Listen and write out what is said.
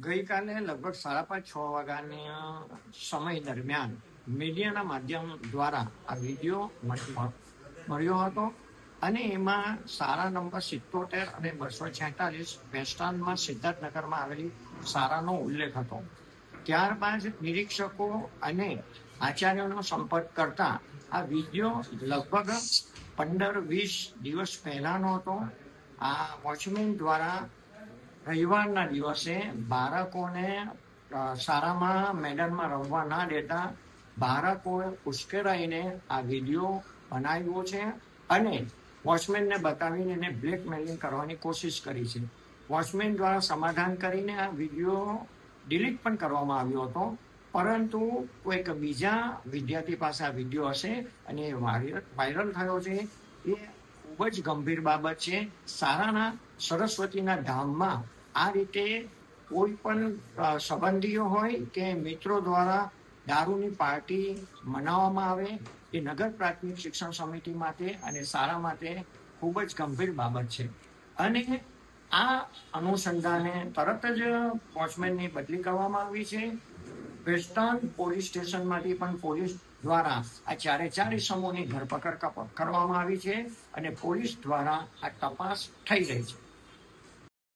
ગઈકાલે લગભગ 5:30-6 વાગ્યાના સમય દરમિયાન મીડિયાના માધ્યમ દ્વારા આ વિડીયો મળ્યો હતો અને એમાં શાળા નંબર 77 અને 246 વેસ્ટર્નમાં સિદ્ધાર્થનગરમાં આવેલી શાળાનો ઉલ્લેખ હતો. ત્યારબાદ નિરીક્ષકો અને આચાર્યોનો સંપર્ક કરતા આ વિડીયો લગભગ 15-20 દિવસ પહેલાનો હતો. આ વોચમેન દ્વારા રવિવારના દિવસે બાળકોને શાળામાં મેદાનમાં રમવા ના દેતા બાળકોએ ઉશ્કેરાઈને આ વિડીયો બનાવ્યો છે અને વોચમેનને બતાવીને એને બ્લેકમેલિંગ કરવાની કોશિશ કરી છે. વોચમેન દ્વારા સમાધાન કરીને આ વિડીયો ડિલીટ પણ કરવામાં આવ્યો હતો, પરંતુ કોઈક બીજા વિદ્યાર્થી પાસે આ વિડીયો હશે અને વાયરલ થયો છે. એ ખૂબ જ ગંભીર બાબત છે. શાળાના સરસ્વતીના ધામમાં આ રીતે કોઈ પણ સંબંધીઓ હોય કે મિત્રો દ્વારા દારૂની પાર્ટી મનાવવામાં આવે એ નગર પ્રાથમિક શિક્ષણ સમિતિ માટે અને શાળા માટે ખૂબ જ ગંભીર બાબત છે. અને આ અનુસંધાને તરત જ વોચમેનની બદલી કરવામાં આવી છે. વેસ્ટર્ન પોલીસ સ્ટેશનમાંથી પણ પોલીસ દ્વારા આ ચારે ઇસમોની ધરપકડ કરવામાં આવી છે અને પોલીસ દ્વારા આ તપાસ થઈ રહી છે.